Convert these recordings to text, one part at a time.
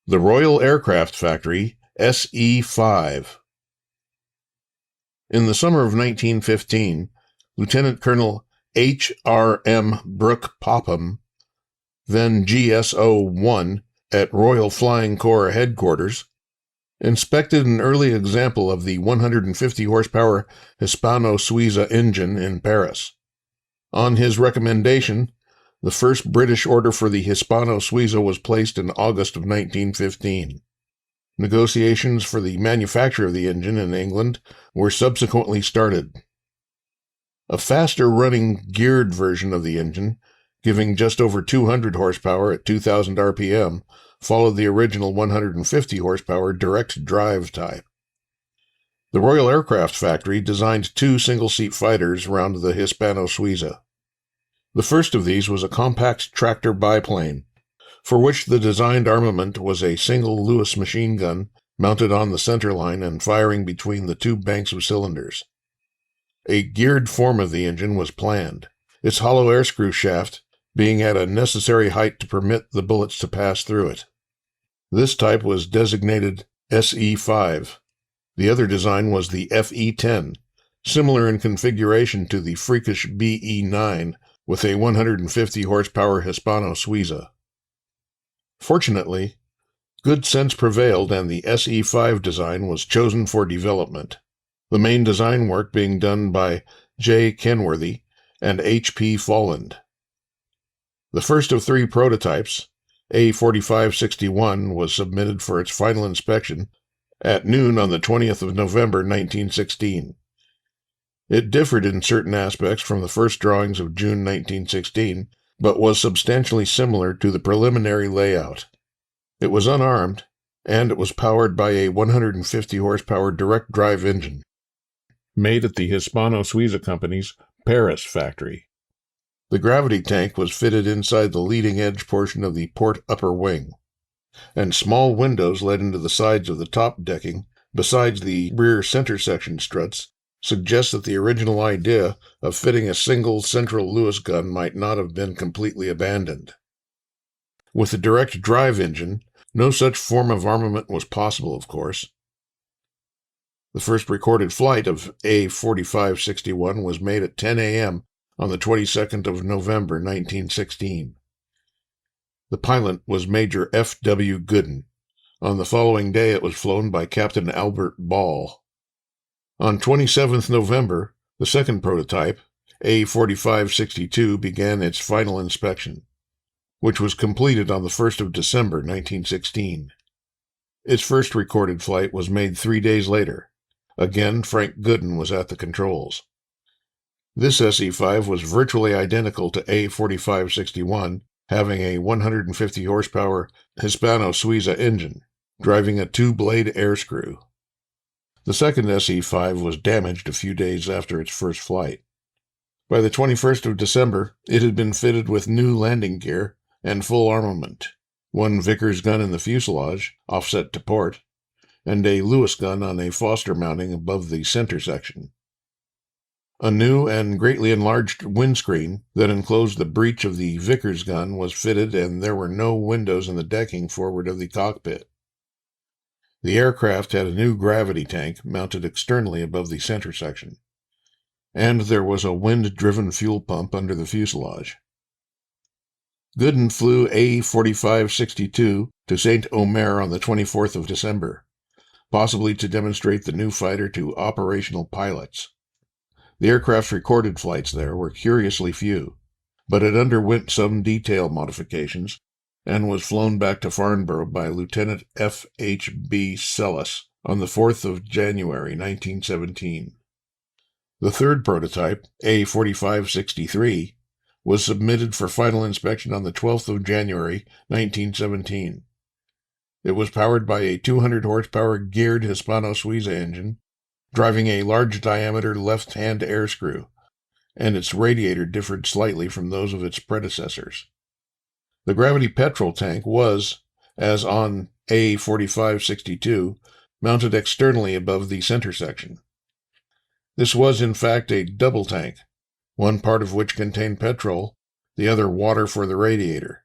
The Royal Aircraft Factory S.E.5. In the summer of 1915, Lieutenant Colonel H.R.M. Brooke Popham, then GSO-1 at Royal Flying Corps Headquarters, inspected an early example of the 150 horsepower Hispano-Suiza engine in Paris. On his recommendation, the first British order for the Hispano-Suiza was placed in August of 1915. Negotiations for the manufacture of the engine in England were subsequently started. A faster-running geared version of the engine, giving just over 200 horsepower at 2,000 RPM, followed the original 150 horsepower direct drive type. The Royal Aircraft Factory designed two single-seat fighters around the Hispano-Suiza. The first of these was a compact tractor biplane, for which the designed armament was a single Lewis machine gun mounted on the center line and firing between the two banks of cylinders. A geared form of the engine was planned, its hollow air screw shaft being at a necessary height to permit the bullets to pass through it. This type was designated SE5. The other design was the FE10, similar in configuration to the freakish BE9, with a 150 horsepower Hispano-Suiza. Fortunately, good sense prevailed and the SE5 design was chosen for development, the main design work being done by J. Kenworthy and H.P. Folland. The first of three prototypes, A4561, was submitted for its final inspection at noon on the 20th of November 1916. It differed in certain aspects from the first drawings of June 1916, but was substantially similar to the preliminary layout. It was unarmed, and it was powered by a 150 horsepower direct drive engine, made at the Hispano-Suiza Company's Paris factory. The gravity tank was fitted inside the leading edge portion of the port upper wing, and small windows led into the sides of the top decking, besides the rear center section struts, suggests that the original idea of fitting a single central Lewis gun might not have been completely abandoned. With the direct drive engine, no such form of armament was possible, of course. The first recorded flight of A4561 was made at 10 a.m. on the 22nd of November 1916. The pilot was Major F.W. Gooden. On the following day it was flown by Captain Albert Ball. On 27th November, the second prototype, A4562, began its final inspection, which was completed on the 1st of December 1916. Its first recorded flight was made 3 days later. Again, Frank Gooden was at the controls. This SE5 was virtually identical to A4561, having a 150 horsepower Hispano-Suiza engine, driving a two-blade air screw. The second SE5 was damaged a few days after its first flight. By the 21st of December, it had been fitted with new landing gear and full armament, one Vickers gun in the fuselage, offset to port, and a Lewis gun on a Foster mounting above the center section. A new and greatly enlarged windscreen that enclosed the breech of the Vickers gun was fitted, and there were no windows in the decking forward of the cockpit. The aircraft had a new gravity tank mounted externally above the center section, and there was a wind-driven fuel pump under the fuselage. Gooden flew A4562 to Saint-Omer on the 24th of December, possibly to demonstrate the new fighter to operational pilots. The aircraft's recorded flights there were curiously few, but it underwent some detail modifications and was flown back to Farnborough by Lieutenant F.H.B. Selous on the 4th of January 1917. The third prototype, A4563, was submitted for final inspection on the 12th of January 1917. It was powered by a 200 horsepower geared Hispano-Suiza engine, driving a large diameter left-hand air screw, and its radiator differed slightly from those of its predecessors. The gravity petrol tank was, as on A4562, mounted externally above the center section. This was, in fact, a double tank, one part of which contained petrol, the other water for the radiator.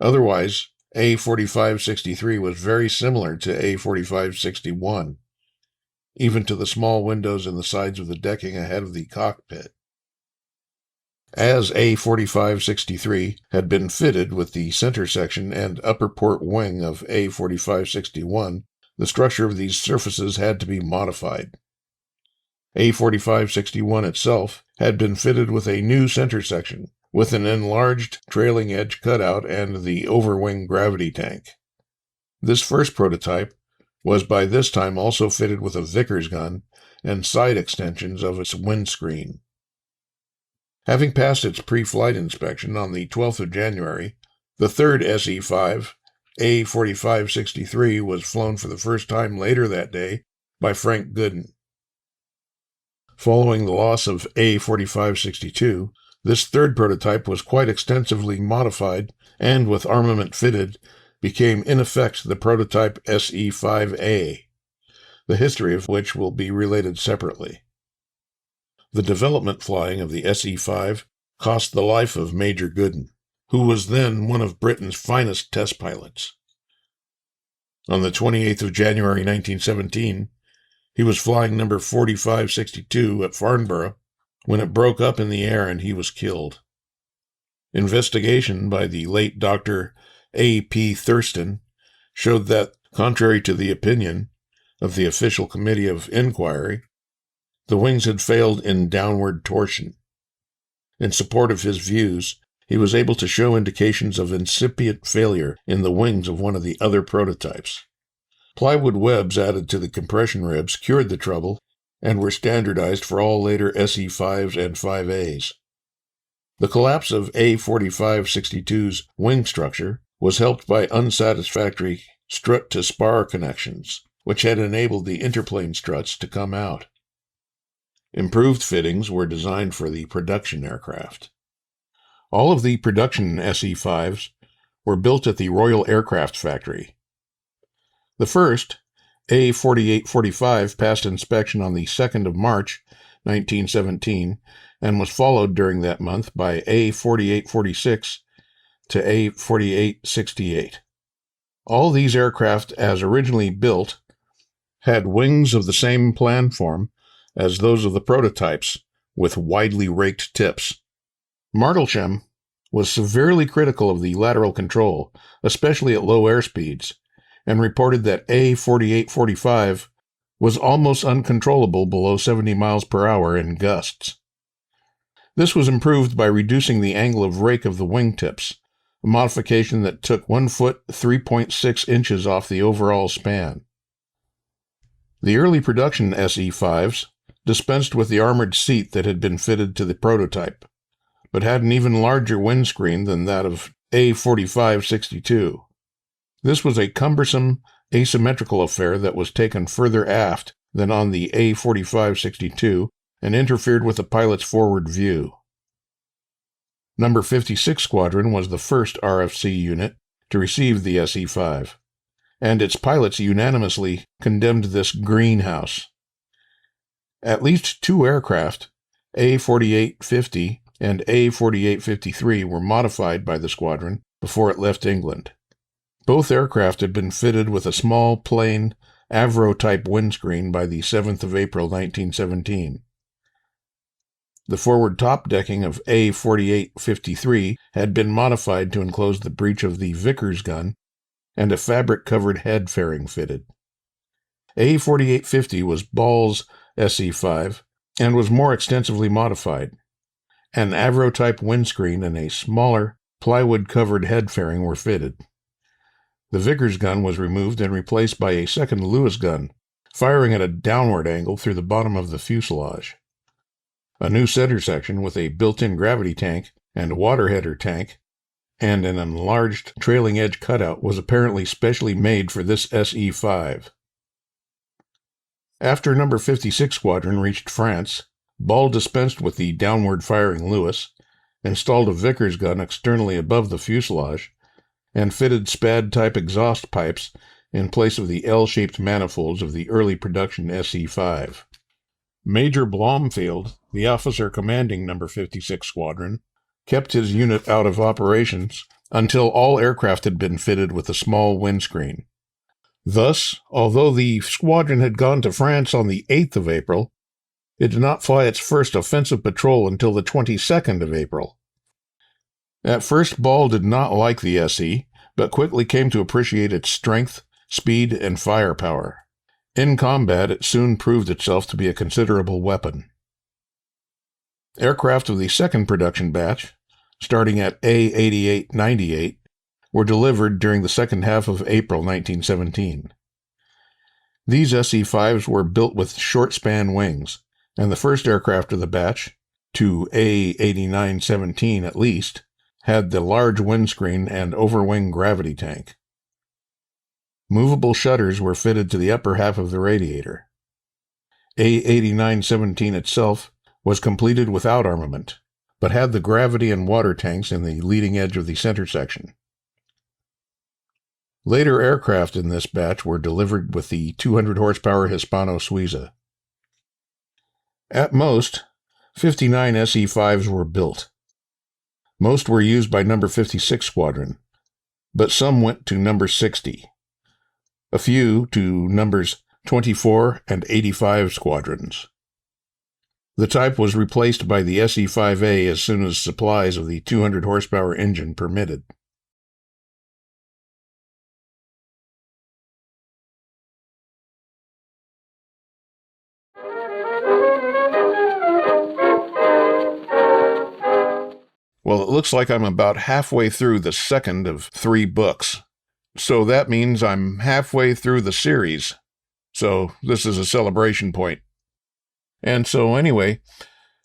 Otherwise, A4563 was very similar to A4561, even to the small windows in the sides of the decking ahead of the cockpit. As A4563 had been fitted with the center section and upper port wing of A4561, the structure of these surfaces had to be modified. A4561 itself had been fitted with a new center section, with an enlarged trailing edge cutout and the overwing gravity tank. This first prototype was by this time also fitted with a Vickers gun and side extensions of its windscreen. Having passed its pre-flight inspection on the 12th of January, the third SE-5, A4563, was flown for the first time later that day by Frank Gooden. Following the loss of A4562, this third prototype was quite extensively modified and, with armament fitted, became in effect the prototype SE-5A, the history of which will be related separately. The development flying of the SE-5 cost the life of Major Gooden, who was then one of Britain's finest test pilots. On the 28th of January 1917, he was flying number 4562 at Farnborough when it broke up in the air and he was killed. Investigation by the late Dr. A.P. Thurston showed that, contrary to the opinion of the official committee of inquiry, the wings had failed in downward torsion. In support of his views, he was able to show indications of incipient failure in the wings of one of the other prototypes. Plywood webs added to the compression ribs cured the trouble and were standardized for all later SE-5s and 5As. The collapse of A4562's wing structure was helped by unsatisfactory strut-to-spar connections, which had enabled the interplane struts to come out. Improved fittings were designed for the production aircraft. All of the production SE-5s were built at the Royal Aircraft Factory. The first, A4845, passed inspection on the 2nd of March, 1917, and was followed during that month by A4846 to A4868. All these aircraft, as originally built, had wings of the same plan form as those of the prototypes, with widely raked tips. Martlesham was severely critical of the lateral control, especially at low airspeeds, and reported that A4845 was almost uncontrollable below 70 miles per hour in gusts. This was improved by reducing the angle of rake of the wingtips, a modification that took 1 foot 3.6 inches off the overall span. The early production SE-5s dispensed with the armored seat that had been fitted to the prototype, but had an even larger windscreen than that of A4562. This was a cumbersome, asymmetrical affair that was taken further aft than on the A4562 and interfered with the pilot's forward view. Number 56 Squadron was the first RFC unit to receive the SE-5, and its pilots unanimously condemned this greenhouse. At least 2 aircraft, A4850 and A4853, were modified by the squadron before it left England. Both aircraft had been fitted with a small, plain, Avro-type windscreen by the 7th of April, 1917. The forward top decking of A4853 had been modified to enclose the breech of the Vickers gun, and a fabric-covered head fairing fitted. A4850 was Ball's SE-5 and was more extensively modified. An Avro-type windscreen and a smaller, plywood-covered head fairing were fitted. The Vickers gun was removed and replaced by a second Lewis gun, firing at a downward angle through the bottom of the fuselage. A new center section with a built-in gravity tank and water header tank and an enlarged trailing edge cutout was apparently specially made for this SE-5. After No. 56 Squadron reached France, Ball dispensed with the downward-firing Lewis, installed a Vickers gun externally above the fuselage, and fitted Spad-type exhaust pipes in place of the L-shaped manifolds of the early production SE-5. Major Blomfield, the officer commanding No. 56 Squadron, kept his unit out of operations until all aircraft had been fitted with a small windscreen. Thus, although the squadron had gone to France on the 8th of April, it did not fly its first offensive patrol until the 22nd of April. At first, Ball did not like the SE, but quickly came to appreciate its strength, speed, and firepower. In combat, it soon proved itself to be a considerable weapon. Aircraft of the second production batch, starting at A8898, were delivered during the second half of April 1917. These SE-5s were built with short-span wings, and the first aircraft of the batch, to A8917 at least, had the large windscreen and overwing gravity tank. Movable shutters were fitted to the upper half of the radiator. A8917 itself was completed without armament, but had the gravity and water tanks in the leading edge of the center section. Later aircraft in this batch were delivered with the 200-horsepower Hispano-Suiza. At most, 59 SE-5s were built. Most were used by No. 56 Squadron, but some went to No. 60. A few to Numbers 24 and 85 Squadrons. The type was replaced by the SE-5A as soon as supplies of the 200-horsepower engine permitted. Well, it looks like I'm about halfway through the second of 3 books. So that means I'm halfway through the series. So this is a celebration point. And so anyway,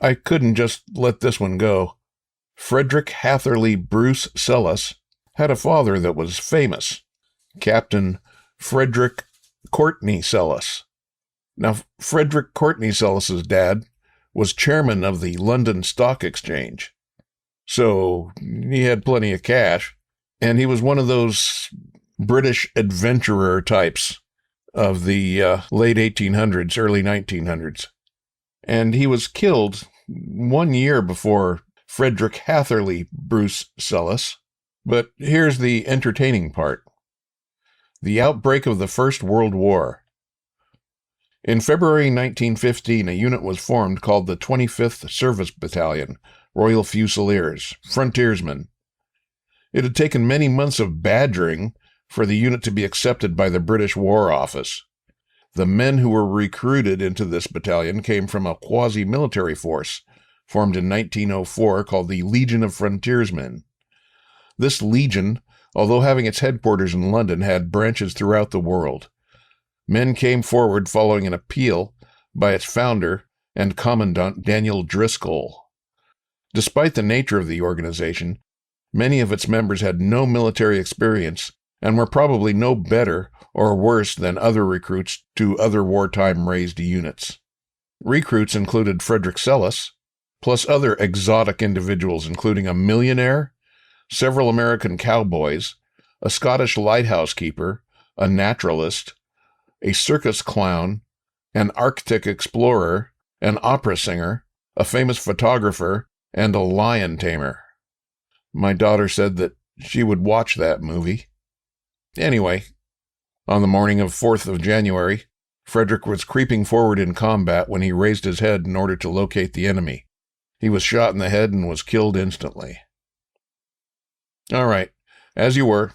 I couldn't just let this one go. Frederick Hatherley Bruce Selous had a father that was famous, Captain Frederick Courtney Selous. Now, Frederick Courtney Selous' dad was chairman of the London Stock Exchange. So he had plenty of cash, and he was one of those British adventurer types of the late 1800s, early 1900s. And he was killed 1 year before Frederick Hatherley Bruce Selous. But here's the entertaining part. The outbreak of the First World War. In February 1915, a unit was formed called the 25th Service Battalion, Royal Fusiliers, Frontiersmen. It had taken many months of badgering for the unit to be accepted by the British War Office. The men who were recruited into this battalion came from a quasi-military force formed in 1904 called the Legion of Frontiersmen. This legion, although having its headquarters in London, had branches throughout the world. Men came forward following an appeal by its founder and commandant Daniel Driscoll. Despite the nature of the organization, many of its members had no military experience and were probably no better or worse than other recruits to other wartime-raised units. Recruits included Frederick Selous, plus other exotic individuals including a millionaire, several American cowboys, a Scottish lighthouse keeper, a naturalist, a circus clown, an Arctic explorer, an opera singer, a famous photographer, and a lion tamer. My daughter said that she would watch that movie. Anyway, on the morning of 4th of January, Frederick was creeping forward in combat when he raised his head in order to locate the enemy. He was shot in the head and was killed instantly. All right, as you were,